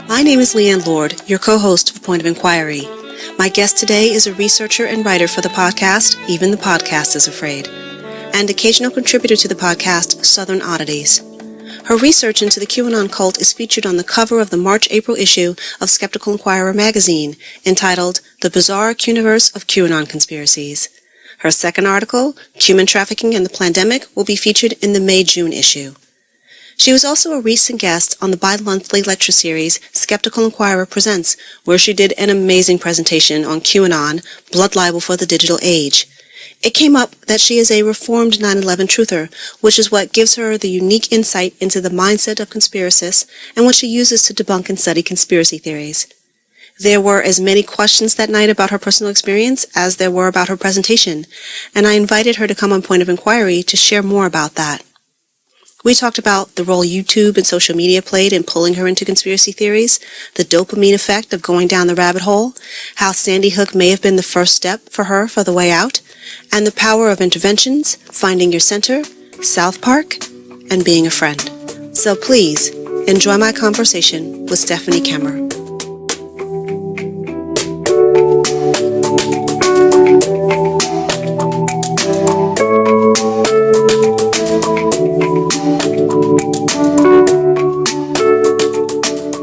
My name is Leanne Lord, your co-host of Point of Inquiry. My guest today is a researcher and writer for the podcast, Even the Podcast is Afraid, and occasional contributor to the podcast, Southern Oddities. Her research into the QAnon cult is featured on the cover of the March-April issue of Skeptical Inquirer magazine, entitled The Bizarre Universe of QAnon Conspiracies. Her second article, Human Trafficking and the Plandemic, will be featured in the May-June issue. She was also a recent guest on the bi-monthly lecture series Skeptical Inquirer Presents, where she did an amazing presentation on QAnon, Blood Libel for the Digital Age. It came up that she is a reformed 9/11 truther, which is what gives her the unique insight into the mindset of conspiracists and what she uses to debunk and study conspiracy theories. There were as many questions that night about her personal experience as there were about her presentation, and I invited her to come on Point of Inquiry to share more about that. We talked about the role YouTube and social media played in pulling her into conspiracy theories, the dopamine effect of going down the rabbit hole, how Sandy Hook may have been the first step for her for the way out, and the power of interventions, finding your center, South Park, and being a friend. So please, enjoy my conversation with Stephanie Kemmer.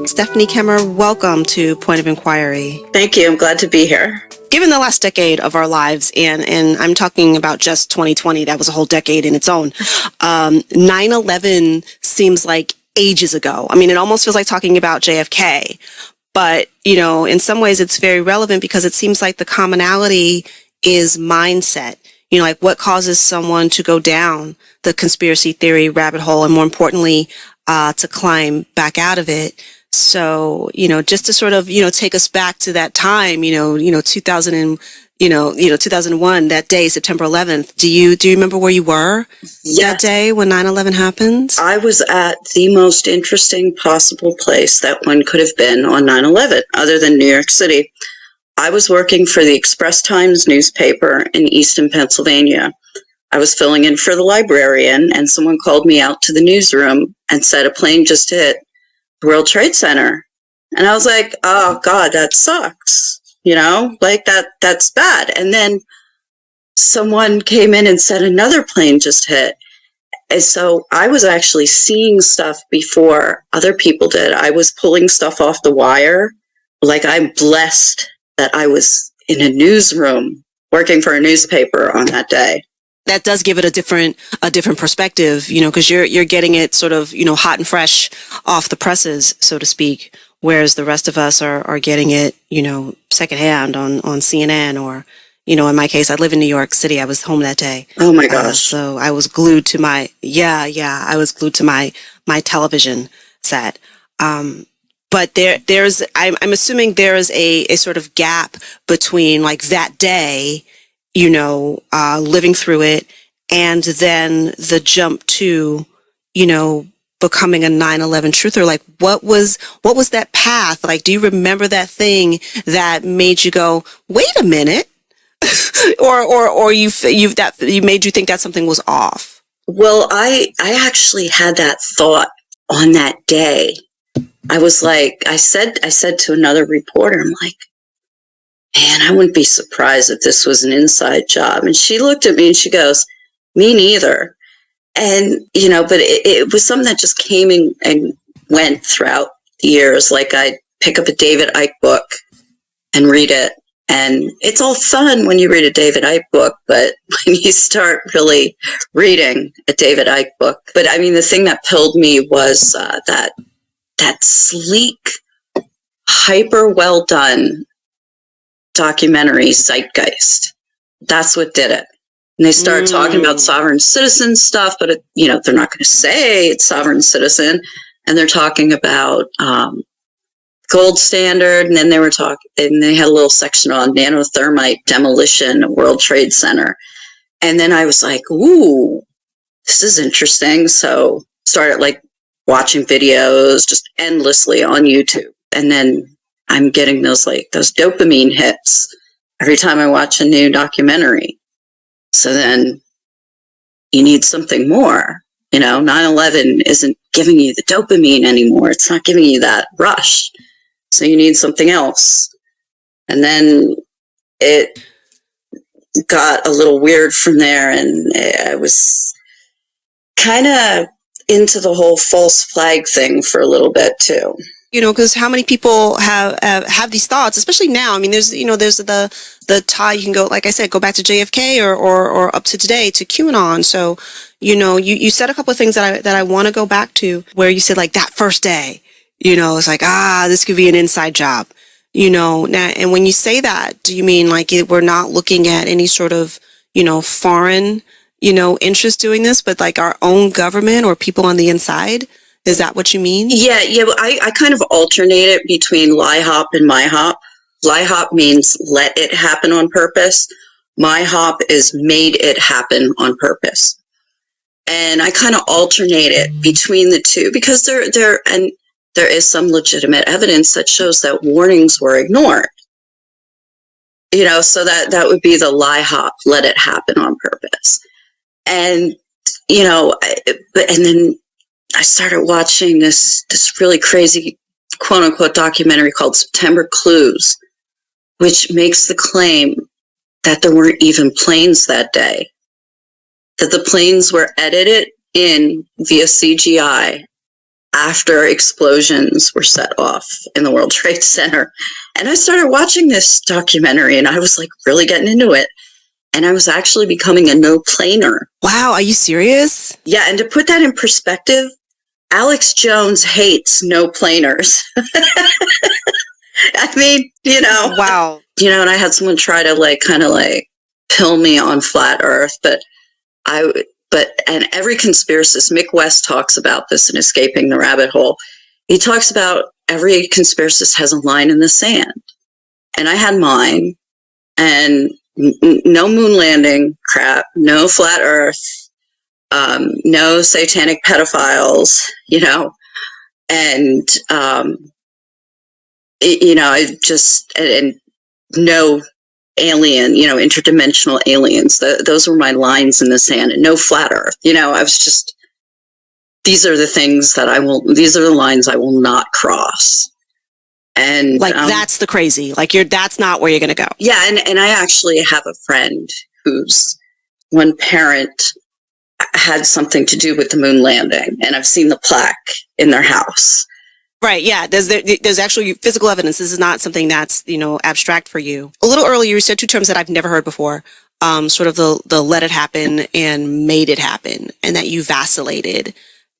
Stephanie Kemmer, welcome to Point of Inquiry. Thank you. I'm glad to be here. Given the last decade of our lives, and I'm talking about just 2020, that was a whole decade in its own, 9/11 seems like ages ago. I mean, it almost feels like talking about JFK. But, you know, in some ways it's very relevant because it seems like the commonality is mindset. You know, like what causes someone to go down the conspiracy theory rabbit hole, and more importantly, to climb back out of it. So, you know, just to sort of, you know, take us back to that time, 2001, that day, September 11th. Do you remember where you were that day when 9/11 happened? I was at the most interesting possible place that one could have been on 9/11, other than New York City. I was working for the Express Times newspaper in Easton, Pennsylvania. I was filling in for the librarian, and someone called me out to the newsroom and said a plane just hit World Trade Center. And I was like, oh God, that sucks. You know, like that's bad. And then someone came in and said another plane just hit. And so I was actually seeing stuff before other people did. I was pulling stuff off the wire. Like, I'm blessed that I was in a newsroom working for a newspaper on that day. That does give it a different perspective, you know, because you're getting it sort of, you know, hot and fresh off the presses, so to speak, whereas the rest of us are getting it, you know, secondhand on CNN, or, you know, in my case, I live in New York City. I was home that day. Oh my gosh. So I was glued to my television set. But I'm assuming there is a sort of gap between like that day, you know, living through it, and then the jump to, you know, becoming a 9/11 truther. Like, what was that path? Like, do you remember that thing that made you go, wait a minute, or you made you think that something was off? Well, I actually had that thought on that day. I was like, I said to another reporter, I'm like, man, I wouldn't be surprised if this was an inside job. And she looked at me and she goes, me neither. And, you know, but it was something that just came and went throughout the years. Like, I'd pick up a David Icke book and read it. And it's all fun when you read a David Icke book, but when you start really reading a David Icke book. But I mean, the thing that pilled me was that sleek, hyper well done documentary Zeitgeist. That's what did it. And they start talking about sovereign citizen stuff, but you know, they're not going to say it's sovereign citizen. And they're talking about gold standard, and then they had a little section on nanothermite demolition of World Trade Center. And then I was like, ooh, this is interesting. So started like watching videos just endlessly on YouTube. And then I'm getting those dopamine hits every time I watch a new documentary. So then you need something more. 9/11 isn't giving you the dopamine anymore. It's not giving you that rush. So you need something else. And then it got a little weird from there, and I was kind of into the whole false flag thing for a little bit too. Because how many people have these thoughts, especially now? I mean, there's the tie. You can go, like I said, go back to JFK or up to today to QAnon. So, you said a couple of things that I want to go back to, where you said like that first day, it's like, this could be an inside job, now. And when you say that, do you mean like we're not looking at any sort of, foreign, interest doing this, but like our own government or people on the inside? Is that what you mean? Yeah. I kind of alternate it between lie hop and my hop. Lie hop means let it happen on purpose. My hop is made it happen on purpose. And I kind of alternate it between the two because there is some legitimate evidence that shows that warnings were ignored. So that would be the lie hop, let it happen on purpose. And, and then I started watching this really crazy, quote unquote, documentary called September Clues, which makes the claim that there weren't even planes that day, that the planes were edited in via CGI after explosions were set off in the World Trade Center. And I started watching this documentary and I was like really getting into it. And I was actually becoming a no-planer. Wow, are you serious? Yeah, and to put that in perspective, Alex Jones hates no-planers. I mean, Wow. And I had someone try to kind of pill me on flat Earth, and every conspiracist, Mick West talks about this in Escaping the Rabbit Hole. He talks about every conspiracist has a line in the sand. And I had mine, and no moon landing crap, no flat Earth, no satanic pedophiles, and, and no alien, interdimensional aliens. Those were my lines in the sand, and no flat Earth. I was just, these are the lines I will not cross. And that's the crazy, that's not where you're going to go. Yeah. And I actually have a friend whose one parent had something to do with the moon landing, and I've seen the plaque in their house. Right. Yeah. There's actually physical evidence. This is not something that's, abstract for you. A little earlier, you said two terms that I've never heard before. Sort of the let it happen and made it happen, and that you vacillated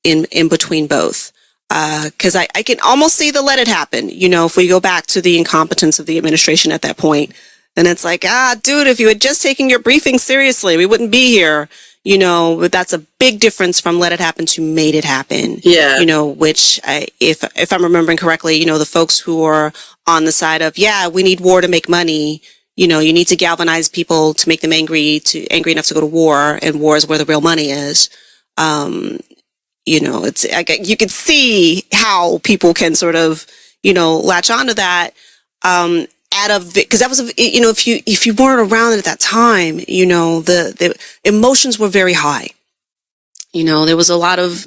in between both. Cause I can almost see the let it happen, if we go back to the incompetence of the administration at that point, then it's like, dude, if you had just taken your briefing seriously, we wouldn't be here. But that's a big difference from let it happen to made it happen. Yeah. Which if I'm remembering correctly, the folks who are on the side of, we need war to make money. You need to galvanize people to make them angry enough to go to war, and war is where the real money is. It's, you can see how people can sort of, latch onto that, because that was, if you weren't around at that time, the emotions were very high. There was a lot of,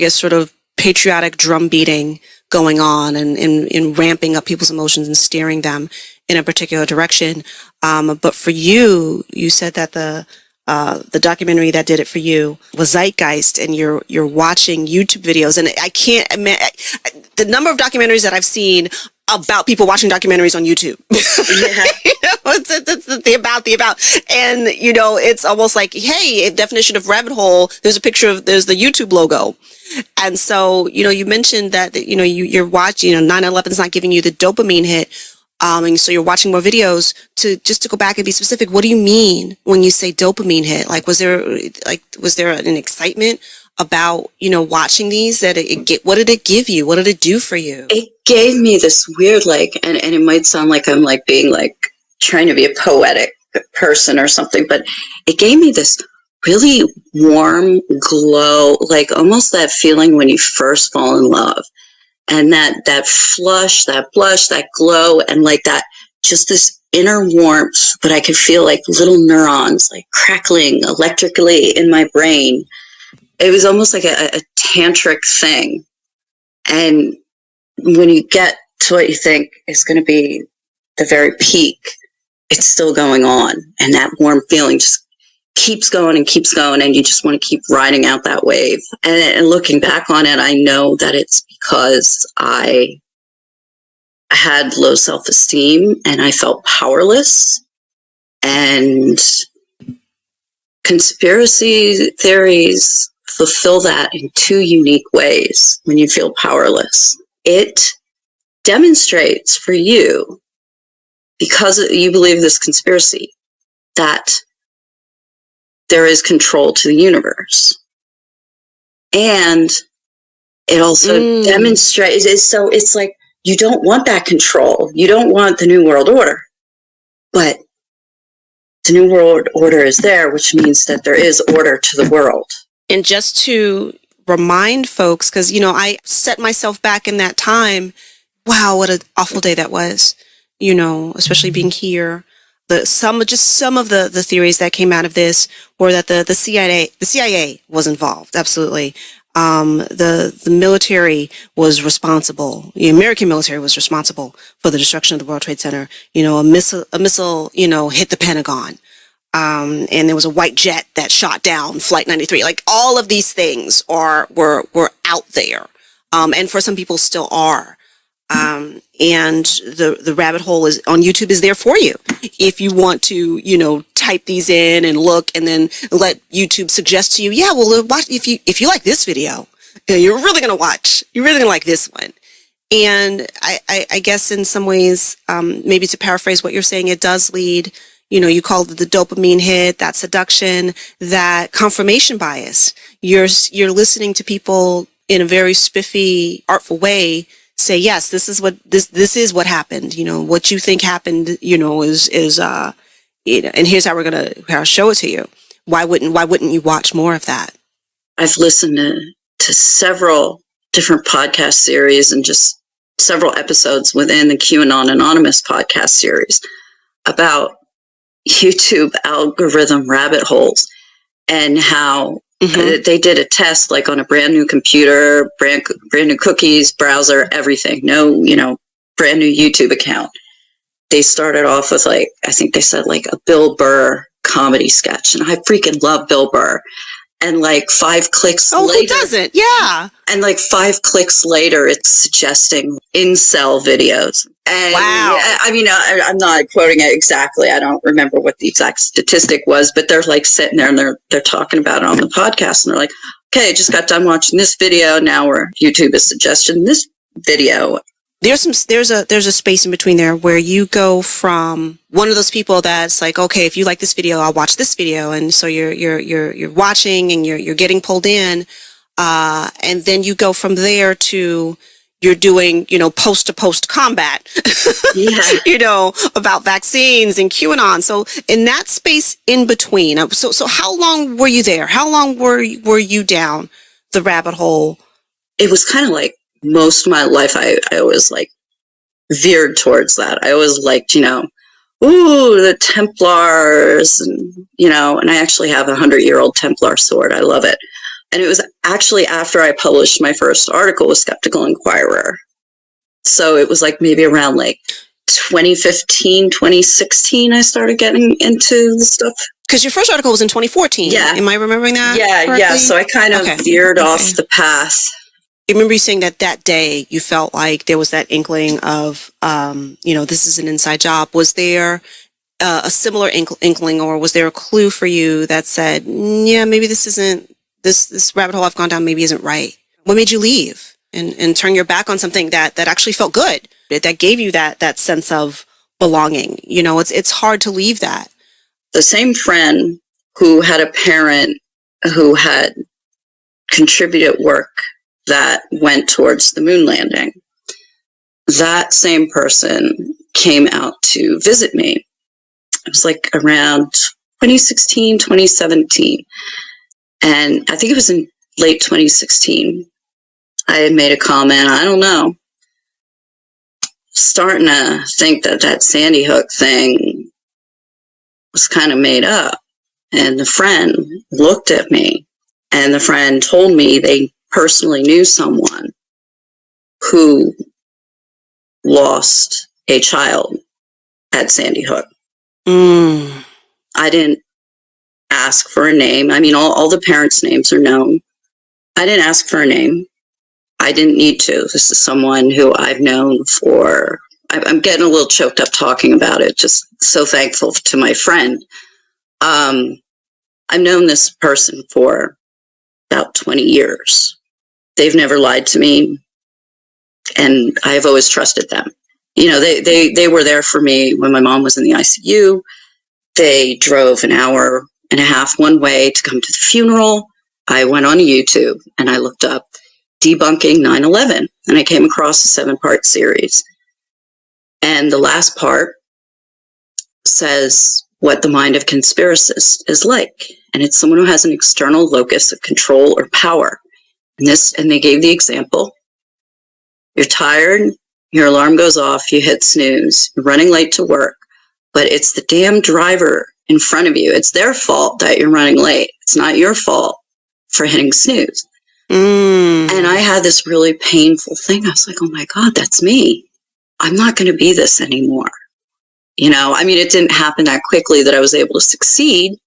sort of patriotic drum beating going on and ramping up people's emotions and steering them in a particular direction. But for you said that the documentary that did it for you was Zeitgeist, and you're watching YouTube videos, and I can't imagine the number of documentaries that I've seen about people watching documentaries on YouTube. Yeah. It's the about, and it's almost like, hey, a definition of rabbit hole. There's the YouTube logo, and so you mentioned that you're watching. 9/11 is not giving you the dopamine hit. And so you're watching more videos to go back and be specific. What do you mean when you say dopamine hit? Was there an excitement about, watching these what did it give you? What did it do for you? It gave me this weird, and it might sound like I'm being trying to be a poetic person or something, but it gave me this really warm glow, almost that feeling when you first fall in love. And that flush, that blush, that glow, and that, just this inner warmth that I could feel little neurons crackling electrically in my brain. it was almost like a tantric thing. And when you get to what you think is going to be the very peak, it's still going on. And that warm feeling just keeps going, and you just want to keep riding out that wave. And looking back on it, I know that it's because I had low self-esteem and I felt powerless. And conspiracy theories fulfill that in two unique ways. When you feel powerless, it demonstrates for you, because you believe this conspiracy, that there is control to the universe. And it also demonstrates, so it's like, you don't want that control. You don't want the New World Order. But the New World Order is there, which means that there is order to the world. And just to remind folks, because, I set myself back in that time. Wow, what an awful day that was, especially being here. Some of the theories that came out of this were that the CIA was involved. Absolutely. The military was responsible. The American military was responsible for the destruction of the World Trade Center. A missile, hit the Pentagon. And there was a white jet that shot down Flight 93. Like, all of these things were out there. And for some people still are. And the rabbit hole is on YouTube is there for you. If you want to, type these in and look, and then let YouTube suggest to you, yeah, well, watch, if you like this video, you're really going to like this one. And I guess in some ways, maybe to paraphrase what you're saying, it does lead, you called it the dopamine hit, that seduction, that confirmation bias. You're listening to people in a very spiffy, artful way say, yes, this is what happened. What you think happened, is and here's how we're going to show it to you. Why wouldn't you watch more of that? I've listened to several different podcast series and just several episodes within the QAnon Anonymous podcast series about YouTube algorithm rabbit holes, and how they did a test, like on a brand new computer, brand new cookies, browser, everything. No, brand new YouTube account. They started off with, like, I think they said like a Bill Burr comedy sketch, and I freaking love Bill Burr. And like 5 clicks later, who doesn't? Yeah. And like 5 clicks later, it's suggesting incel videos. And wow. I mean, I'm not quoting it exactly. I don't remember what the exact statistic was, but they're like sitting there and they're talking about it on the podcast, and they're like, okay, just got done watching this video. Now YouTube is suggesting this video. There's a space in between there where you go from one of those people that's like, okay, if you like this video, I'll watch this video, and so you're watching and you're getting pulled in, and then you go from there to you're doing post to post combat, about vaccines and QAnon. So in that space in between, so how long were you there? How long were you down the rabbit hole? It was kind of like, most of my life, I always like veered towards that. I always liked, ooh, the Templars, and, and I actually have a 100-year-old Templar sword. I love it. And it was actually after I published my first article with Skeptical Inquirer. So it was like maybe around like 2015, 2016, I started getting into the stuff. Because your first article was in 2014. Yeah. Am I remembering that correctly? Yeah. So I kind of veered off the path. I remember you saying that day you felt like there was that inkling of, this is an inside job. Was there a similar inkling, or was there a clue for you that said, yeah, maybe this isn't, this rabbit hole I've gone down maybe isn't right? What made you leave and turn your back on something that actually felt good, that gave you that sense of belonging? It's hard to leave that. The same friend who had a parent who had contributed work that went towards the moon landing, that same person came out to visit me. It was like around 2016, 2017. And I think it was in late 2016. I had made a comment, I don't know, starting to think that Sandy Hook thing was kind of made up. And the friend looked at me And the friend told me they personally knew someone who lost a child at Sandy Hook. I didn't ask for a name. I mean, all the parents' names are known. I didn't ask for a name. I didn't need to. This is someone who I've known for, I'm getting a little choked up talking about it, just so thankful to my friend. I've known this person for about 20 years. They've never lied to me, and I've always trusted them. You know, they were there for me when my mom was in the ICU. They drove an hour and a half one way to come to the funeral. I went on YouTube and I looked up debunking 9/11, and I came across a 7-part series. And the last part says what the mind of conspiracist is like. And it's someone who has an external locus of control or power. And they gave the example. You're tired, your alarm goes off, you hit snooze, you're running late to work, but it's the damn driver in front of you. It's their fault that you're running late. It's not your fault for hitting snooze. And I had this really painful thing. I was like, oh my God, that's me. I'm not going to be this anymore. You know, I mean, it didn't happen that quickly that I was able to succeed,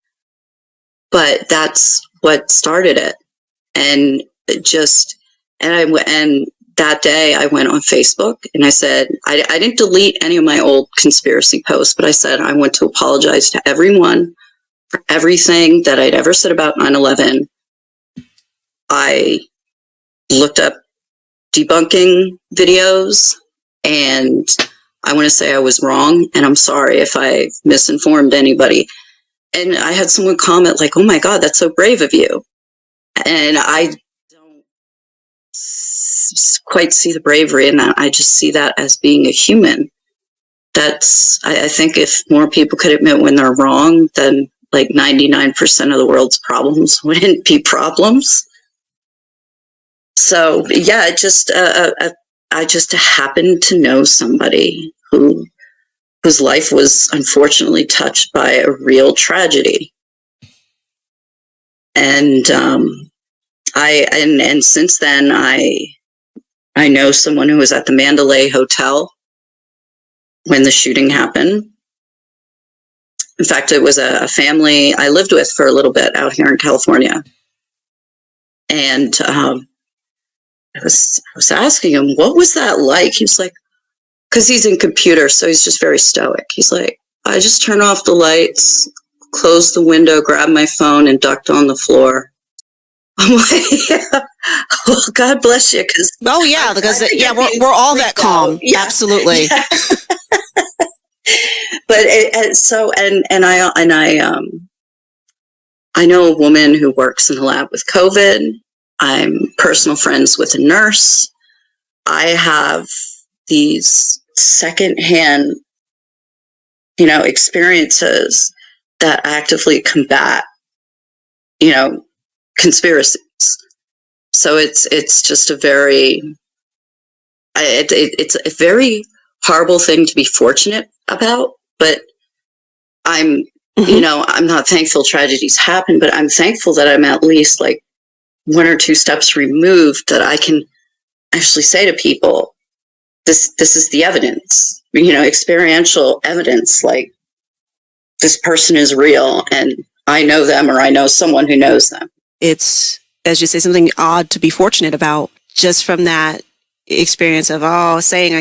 but that's what started it. And and that day I went on Facebook and I said, I didn't delete any of my old conspiracy posts, but I said, I want to apologize to everyone for everything that I'd ever said about 9/11. I looked up debunking videos, and I want to say I was wrong, and I'm sorry if I misinformed anybody. And I had someone comment like, oh my God, that's so brave of you. And I don't quite see the bravery in that. I just see that as being a human. I think if more people could admit when they're wrong, then like 99% of the world's problems wouldn't be problems. So yeah, I just happened to know somebody whose life was unfortunately touched by a real tragedy, and and since then I know someone who was at the Mandalay Hotel when the shooting happened. In fact, it was a family I lived with for a little bit out here in California, and I was asking him, what was that like? He was like, because he's in computer, so he's just very stoic. He's like, I just turned off the lights, closed the window, grabbed my phone, and ducked on the floor. I'm like, yeah. Well, God bless you, because because we're all that calm. Yeah. Absolutely. Yeah. But I know a woman who works in the lab with COVID. I'm personal friends with a nurse. I have these secondhand, experiences that actively combat, conspiracies. So it's just a very, it's a very horrible thing to be fortunate about, but I'm, I'm not thankful tragedies happen, but I'm thankful that I'm at least like 1 or 2 steps removed, that I can actually say to people, this is the evidence, experiential evidence, like this person is real and I know them, or I know someone who knows them. It's, as you say, something odd to be fortunate about, just from that experience of, saying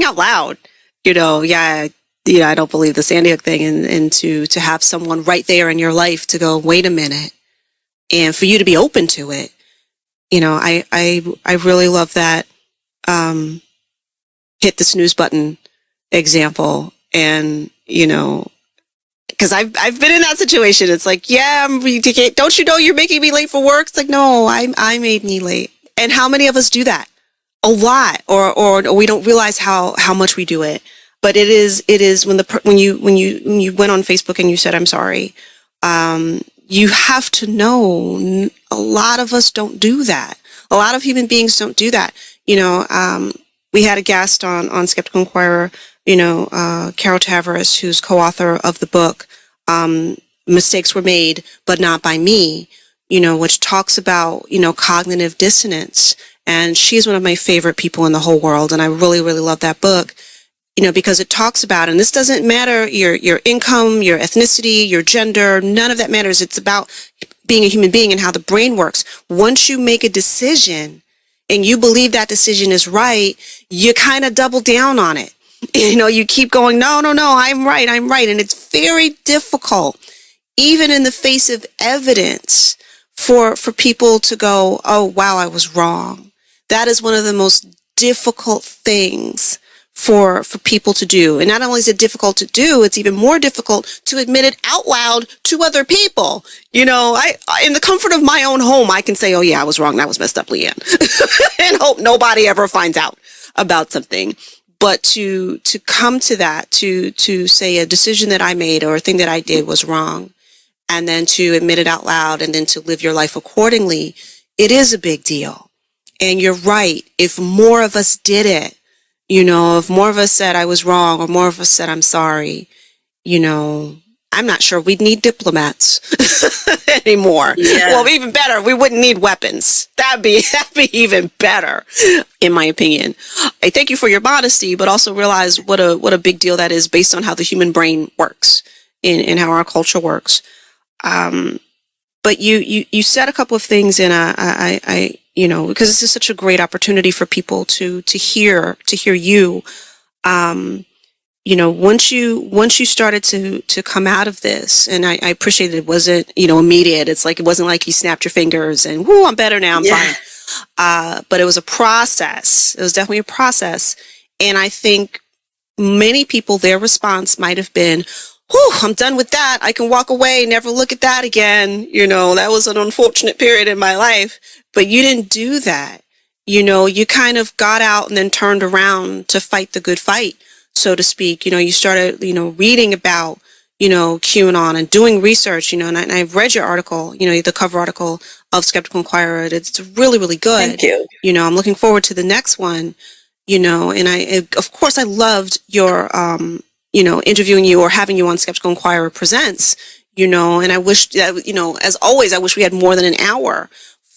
out loud, I don't believe the Sandy Hook thing, and to have someone right there in your life to go, wait a minute, and for you to be open to it. I really love that hit the snooze button example. And, because I've been in that situation. It's like, don't you know you're making me late for work? It's like, no, I made me late. And how many of us do that? A lot, or we don't realize how much we do it. But it is when you went on Facebook and you said, I'm sorry, you have to know a lot of us don't do that. A lot of human beings don't do that. We had a guest on Skeptical Inquirer, Carol Tavares, who's co-author of the book, Mistakes Were Made, But Not by Me, which talks about, cognitive dissonance. And she's one of my favorite people in the whole world. And I really, really love that book, because it talks about, and this doesn't matter your income, your ethnicity, your gender, none of that matters. It's about being a human being and how the brain works. Once you make a decision and you believe that decision is right, you kind of double down on it. You keep going, no, I'm right. And it's very difficult, even in the face of evidence, for people to go, oh, wow, I was wrong. That is one of the most difficult things for people to do. And not only is it difficult to do, it's even more difficult to admit it out loud to other people. I in the comfort of my own home, I can say, oh yeah, I was wrong. That was messed up, Leanne. And hope nobody ever finds out about something. But to come to that, to say a decision that I made or a thing that I did was wrong, and then to admit it out loud and then to live your life accordingly, it is a big deal. And you're right. If more of us did it, if more of us said I was wrong or more of us said I'm sorry, I'm not sure we'd need diplomats anymore. Yeah. Well, even better, we wouldn't need weapons. That'd be even better, in my opinion. I thank you for your modesty, but also realize what a big deal that is based on how the human brain works and how our culture works. But you said a couple of things, and I because this is such a great opportunity for people to hear you. Once you started to come out of this, and I appreciate it wasn't, immediate. It's like, it wasn't like you snapped your fingers and, whoo, I'm better now, I'm fine. But it was a process. It was definitely a process. And I think many people, their response might have been, whew, I'm done with that. I can walk away, never look at that again. That was an unfortunate period in my life. But you didn't do that. You kind of got out and then turned around to fight the good fight, so to speak. You started, reading about, QAnon and doing research, and I've read your article, the cover article of Skeptical Inquirer. It's really, really good. Thank you. I'm looking forward to the next one, and of course, I loved your, interviewing you or having you on Skeptical Inquirer Presents, and I wish that, as always, I wish we had more than an hour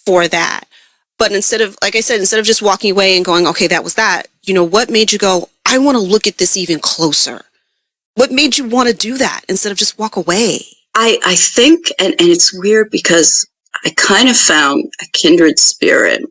for that. But instead of just walking away and going, okay, that was that, what made you go, I want to look at this even closer? What made you want to do that instead of just walk away? I think, and it's weird because I kind of found a kindred spirit.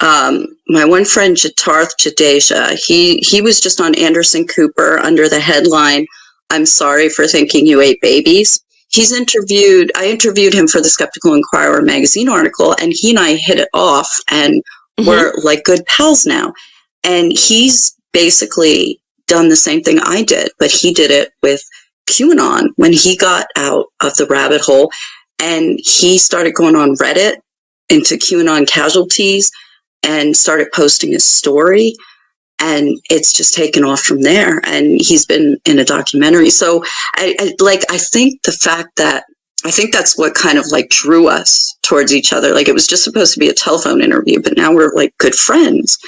My one friend, Jatarth Jadeja, he was just on Anderson Cooper under the headline, I'm sorry for thinking you ate babies. I interviewed him for the Skeptical Inquirer magazine article, and he and I hit it off, and we're like good pals now. And he's basically done the same thing I did, but he did it with QAnon when he got out of the rabbit hole, and he started going on Reddit into QAnon casualties and started posting his story. And it's just taken off from there. And he's been in a documentary. So I think the fact that, I think that's what kind of like drew us towards each other. Like, it was just supposed to be a telephone interview, but now we're like good friends.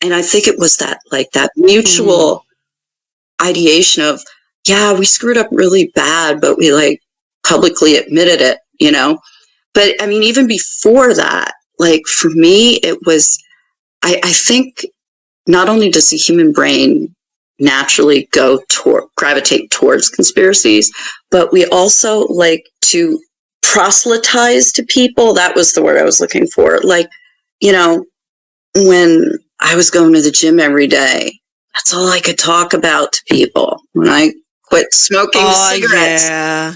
And I think it was that mutual ideation of, yeah, we screwed up really bad, but we like publicly admitted it, But I mean, even before that, like for me, it was, I think, not only does the human brain naturally gravitate towards conspiracies, but we also like to proselytize to people. That was the word I was looking for. Like, when I was going to the gym every day, that's all I could talk about to people. When I quit smoking cigarettes. Yeah.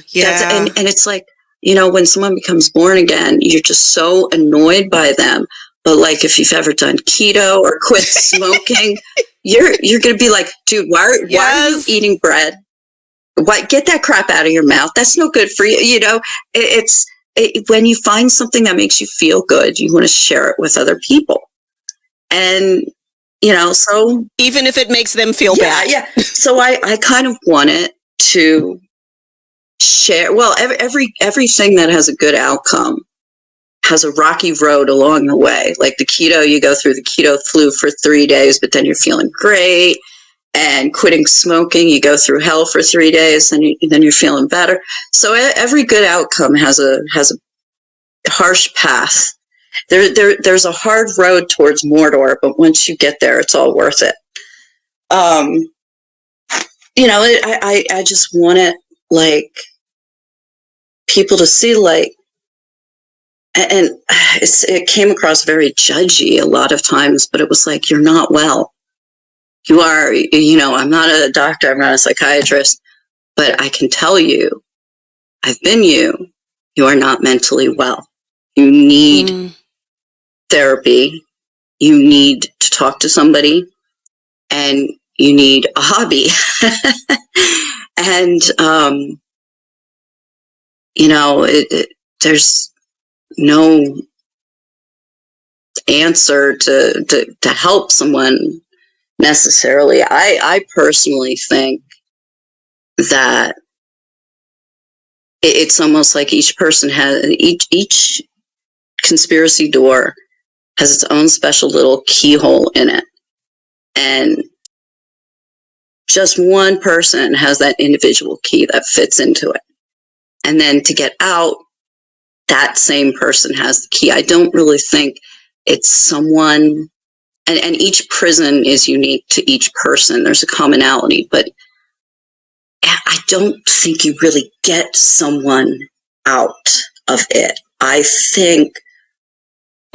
And it's like, when someone becomes born again, you're just so annoyed by them. But like, if you've ever done keto or quit smoking, you're going to be like, dude, why are you eating bread? Get that crap out of your mouth. That's no good for you. When you find something that makes you feel good, you want to share it with other people. And, so. Even if it makes them feel bad. Yeah. So I kind of wanted to share, well, everything that has a good outcome has a rocky road along the way. Like the keto, you go through the keto flu for 3 days, but then you're feeling great. And quitting smoking, you go through hell for 3 days, and then you're feeling better. So every good outcome has a harsh path. There's a hard road towards Mordor, but once you get there, it's all worth it. I just wanted like people to see like, and it came across very judgy a lot of times, but it was like, you're not well. You are, I'm not a doctor, I'm not a psychiatrist, but I can tell you, I've been you. You are not mentally well. You need therapy. You need to talk to somebody, and you need a hobby. And, there's no answer to help someone necessarily. I personally think that it's almost like each person has, each conspiracy door has its own special little keyhole in it. And just one person has that individual key that fits into it. And then to get out, that same person has the key. I don't really think it's someone, and each prison is unique to each person. There's a commonality, but I don't think you really get someone out of it. I think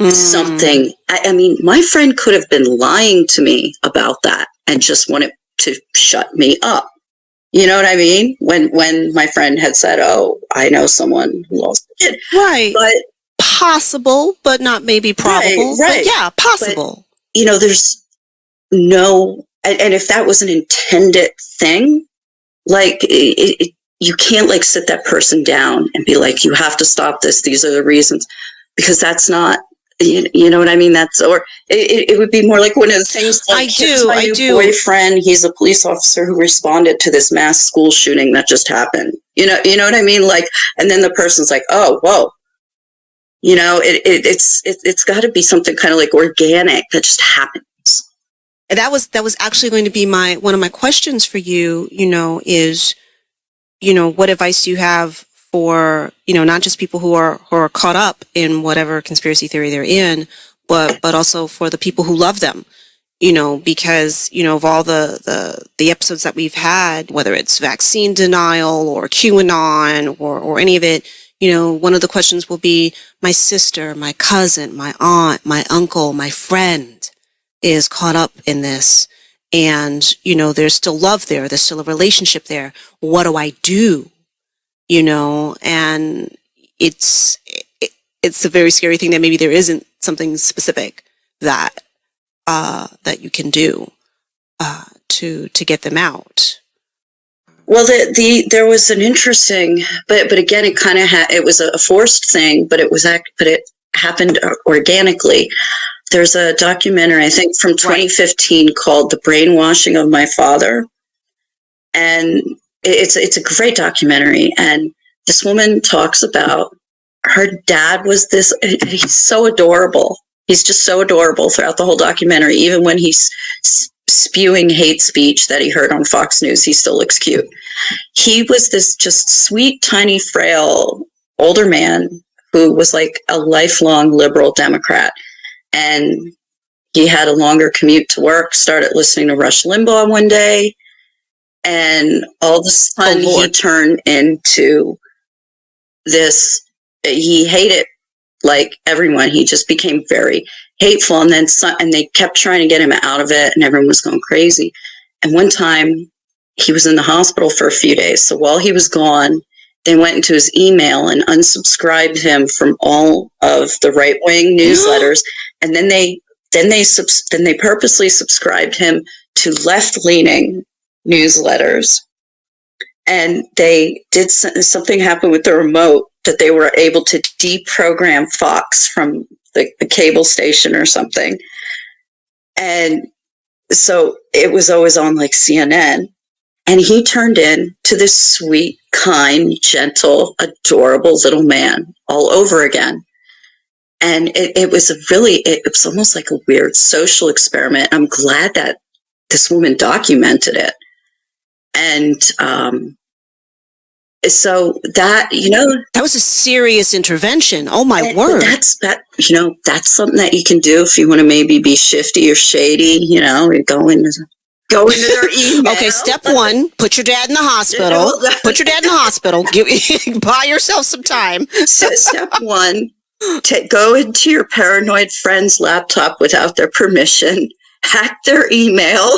something, I mean, my friend could have been lying to me about that and just wanted to shut me up. You know what I mean? When my friend had said, "Oh, I know someone who lost a kid." Right. But possible, but not maybe probable. Right. But yeah, possible. But, there's no, and if that was an intended thing, like you can't like sit that person down and be like, you have to stop this. These are the reasons, because that's not, you know what I mean? That's, or it would be more like one of the things like, my new boyfriend, he's a police officer who responded to this mass school shooting that just happened. You know what I mean? Like, and then the person's like, oh, whoa. It's got to be something kind of like organic that just happens. And that was actually going to be one of my questions for you, is, what advice do you have for, not just people who are caught up in whatever conspiracy theory they're in, but also for the people who love them, because, of all the episodes that we've had, whether it's vaccine denial or QAnon or any of it, one of the questions will be, my sister, my cousin, my aunt, my uncle, my friend is caught up in this. And, there's still love there. There's still a relationship there. What do I do? And it's a very scary thing that maybe there isn't something specific that you can do, to get them out. Well, there was an interesting, but again, it kind of it was a forced thing, but it happened organically. There's a documentary, I think from 2015, called "The Brainwashing of My Father," and it's a great documentary. And this woman talks about her dad was this. He's so adorable. He's just so adorable throughout the whole documentary. Even when he's spewing hate speech that he heard on Fox News, he still looks cute. He was this just sweet, tiny, frail older man who was like a lifelong liberal Democrat. And he had a longer commute to work, started listening to Rush Limbaugh one day, and all of a sudden he turned into this, he hated like everyone. He just became very hateful, and then and they kept trying to get him out of it, and everyone was going crazy. And one time he was in the hospital for a few days. So while he was gone, they went into his email and unsubscribed him from all of the right-wing newsletters, and then they purposely subscribed him to left-leaning newsletters. And they did something happen with the remote that they were able to deprogram Fox from the cable station or something. And so it was always on like CNN. And he turned into this sweet, kind, gentle, adorable little man all over again. And it was almost like a weird social experiment. I'm glad that this woman documented it. And So that, That was a serious intervention. Oh my and word. That's something that you can do if you want to maybe be shifty or shady, you go into their email. Okay, step one, put your dad in the hospital. Put your dad in the hospital. Buy yourself some time. So step one, go into your paranoid friend's laptop without their permission, hack their email.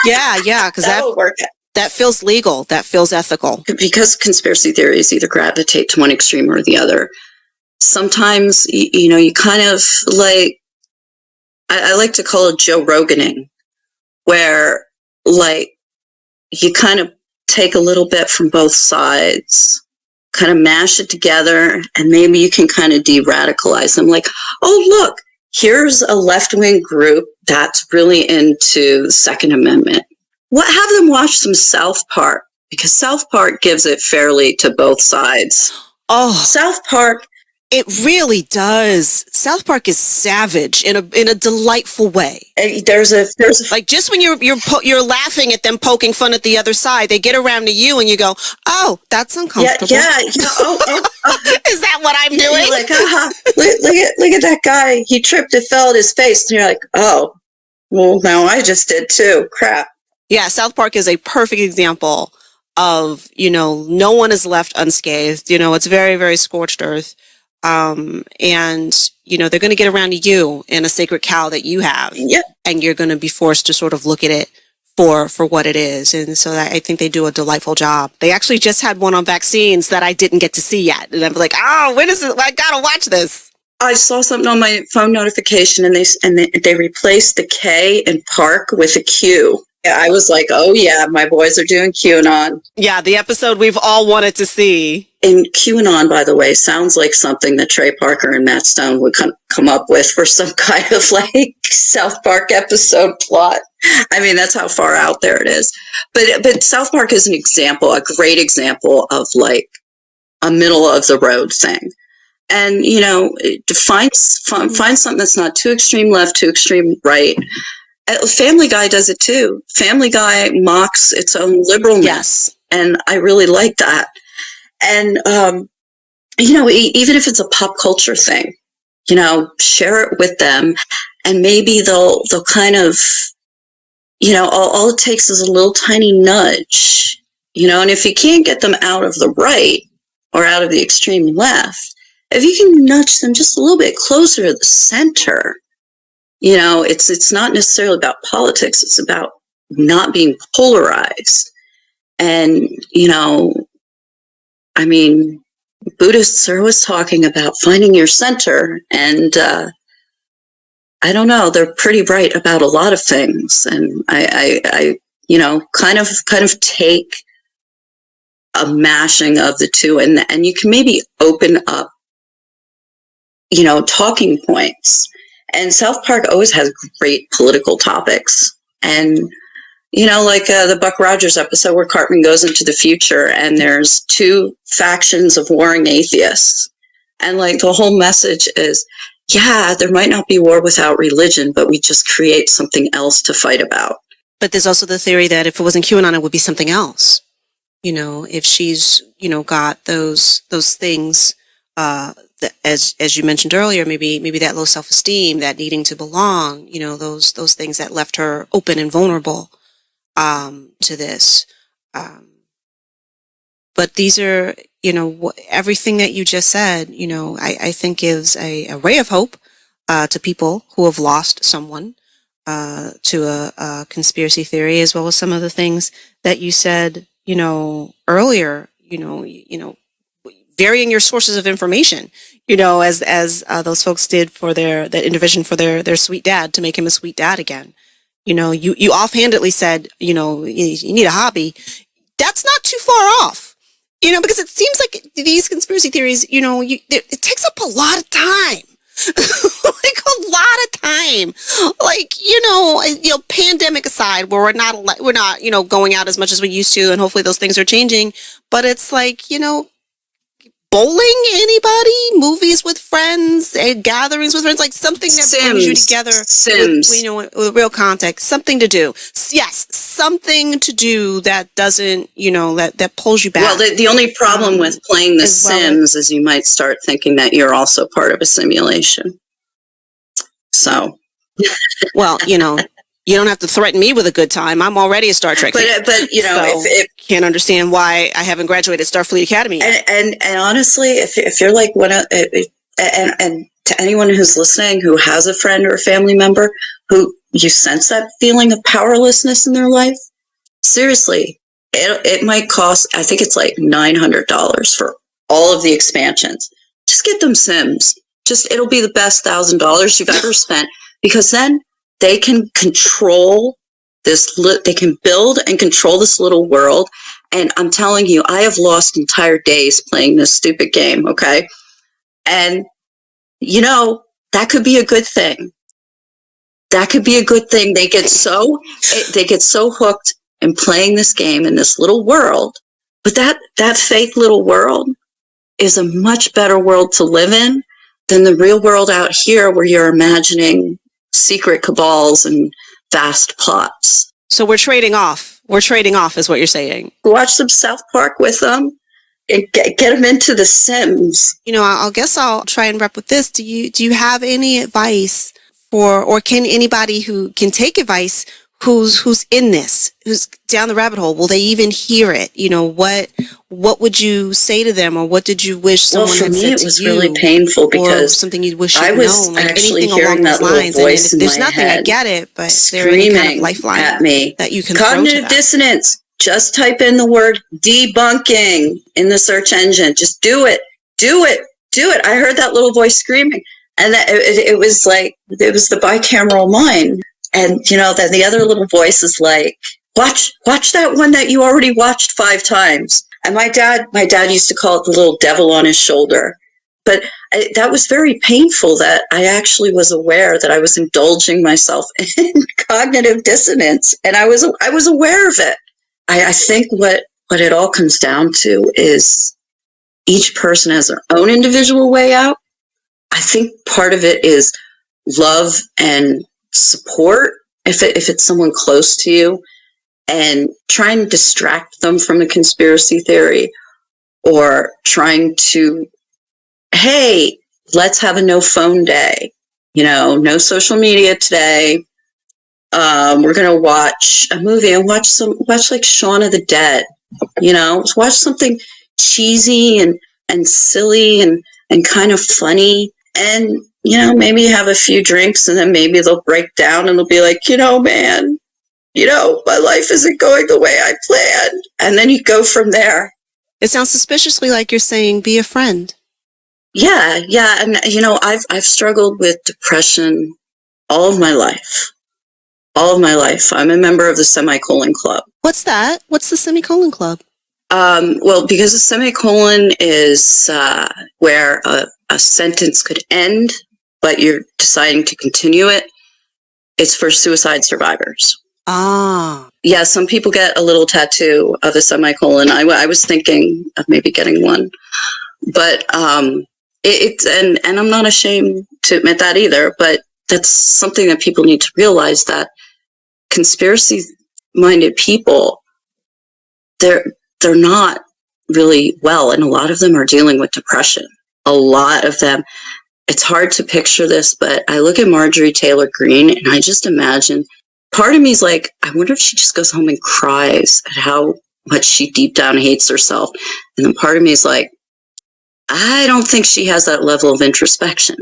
Yeah, because that'll work. That feels legal. That feels ethical. Because conspiracy theories either gravitate to one extreme or the other. Sometimes, you kind of like, I like to call it Joe Roganing, where like you kind of take a little bit from both sides, kind of mash it together, and maybe you can kind of de-radicalize them. Like, oh, look, here's a left-wing group that's really into the Second Amendment. Have them watch some South Park, because South Park gives it fairly to both sides. Oh, South Park. It really does. South Park is savage in a delightful way. There's a like, just when you're laughing at them poking fun at the other side, they get around to you and you go, "Oh, that's uncomfortable." Yeah. Is that what I'm doing? You're like, look at that guy. He tripped and fell at his face, and you're like, "Oh, well, now I just did too. Crap." Yeah, South Park is a perfect example of, no one is left unscathed. It's very, very scorched earth. And, they're going to get around to you in a sacred cow that you have. Yep. And you're going to be forced to sort of look at it for what it is. And so I think they do a delightful job. They actually just had one on vaccines that I didn't get to see yet. And I'm like, oh, when is it? I got to watch this. I saw something on my phone notification, and they replaced the K in Park with a Q. I was like, oh yeah, my boys are doing QAnon. Yeah, the episode we've all wanted to see. And QAnon, by the way, sounds like something that Trey Parker and Matt Stone would come up with for some kind of like South Park episode plot. I mean, that's how far out there it is. But South Park is an example, a great example of like a middle of the road thing. And, find something that's not too extreme left, too extreme right. Family Guy does it too. Family Guy mocks its own liberalness. Yes. And I really like that. And, even if it's a pop culture thing, share it with them, and maybe they'll kind of, all it takes is a little tiny nudge, and if you can't get them out of the right or out of the extreme left, if you can nudge them just a little bit closer to the center, it's not necessarily about politics. It's about not being polarized. And, Buddhists are always talking about finding your center. And I don't know, they're pretty right about a lot of things. And I kind of take a mashing of the two, and you can maybe open up, talking points. And South Park always has great political topics. And, like the Buck Rogers episode where Cartman goes into the future and there's two factions of warring atheists. And like the whole message is, yeah, there might not be war without religion, but we just create something else to fight about. But there's also the theory that if it wasn't QAnon, it would be something else. If she's, got those things, as you mentioned earlier, maybe that low self-esteem, that needing to belong, those things that left her open and vulnerable to this. But these are, everything that you just said, I think gives a ray of hope to people who have lost someone to a conspiracy theory, as well as some of the things that you said, earlier, varying your sources of information, as those folks did for that intervention for their sweet dad to make him a sweet dad again. You offhandedly said, you need a hobby. That's not too far off, because it seems like these conspiracy theories, it takes up a lot of time. Like a lot of time, like, pandemic aside, where we're not, going out as much as we used to, and hopefully those things are changing. But it's like, Bowling, anybody? Movies with friends, gatherings with friends, like something that brings you together. Sims. With real context, something to do. Yes, something to do that doesn't, that pulls you back. Well, the only problem with playing The Sims is you might start thinking that you're also part of a simulation. So. Well, you don't have to threaten me with a good time. I'm already a Star Trek fan. But if can't understand why I haven't graduated Starfleet Academy yet. And honestly, if you're like and to anyone who's listening who has a friend or a family member who you sense that feeling of powerlessness in their life, seriously, it might cost, I think it's like $900 for all of the expansions. Just get them Sims. It'll be the best $1,000 you've ever spent, because then they can control they can build and control this little world. And I'm telling you, I have lost entire days playing this stupid game, okay? And, that could be a good thing. That could be a good thing. They get so hooked in playing this game in this little world. But that fake little world is a much better world to live in than the real world out here, where you're imagining secret cabals and vast plots. So we're trading off. We're trading off is what you're saying. Watch some South Park with them and get them into The Sims. I guess I'll try and wrap with this. Do you have any advice or can anybody who can take advice who's in this, who's down the rabbit hole, will they even hear it? What would you say to them, or what did you wish someone had said to you? For me, it was really painful because something you wish I was known, like actually anything hearing along that those little lines. voice And in if there's my nothing, head, I get it, but is there screaming any kind of lifeline at me that you can cognitive dissonance. Just type in the word debunking in the search engine. Just do it. Do it. Do it. I heard that little voice screaming, and that it was like, it was the bicameral mind. And, then the other little voice is like, watch that one that you already watched 5 times. And my dad used to call it the little devil on his shoulder. But that was very painful, that I actually was aware that I was indulging myself in cognitive dissonance. And I was aware of it. I think what it all comes down to is each person has their own individual way out. I think part of it is love and support, if it's someone close to you, and trying to distract them from the conspiracy theory, or trying to, hey, let's have a no phone day, no social media today. We're going to watch a movie and watch like Shaun of the Dead, watch something cheesy and silly and kind of funny, and maybe have a few drinks, and then maybe they'll break down and they'll be like, man, my life isn't going the way I planned. And then you go from there. It sounds suspiciously like you're saying, be a friend. Yeah. And, I've struggled with depression all of my life. I'm a member of the Semicolon Club. What's that? What's the Semicolon Club? Well, because the semicolon is where a sentence could end, but you're deciding to continue it. It's for suicide survivors. Ah. Yeah, some people get a little tattoo of a semicolon. I was thinking of maybe getting one. But it's and I'm not ashamed to admit that either, but that's something that people need to realize, that conspiracy-minded people, they're not really well, and a lot of them are dealing with depression. A lot of them. It's hard to picture this, but I look at Marjorie Taylor Greene and I just imagine, part of me is like, I wonder if she just goes home and cries at how much she deep down hates herself. And then part of me is like, I don't think she has that level of introspection,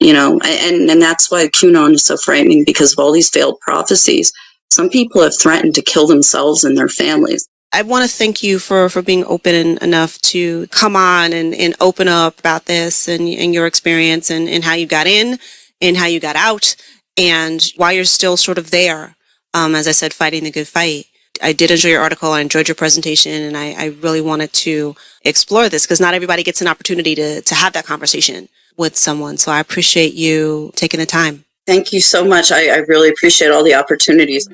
and that's why QAnon is so frightening, because of all these failed prophecies. Some people have threatened to kill themselves and their families. I want to thank you for being open enough to come on and open up about this and your experience and how you got in and how you got out and why you're still sort of there, as I said, fighting the good fight. I did enjoy your article. I enjoyed your presentation, and I really wanted to explore this because not everybody gets an opportunity to have that conversation with someone. So I appreciate you taking the time. Thank you so much. I really appreciate all the opportunities.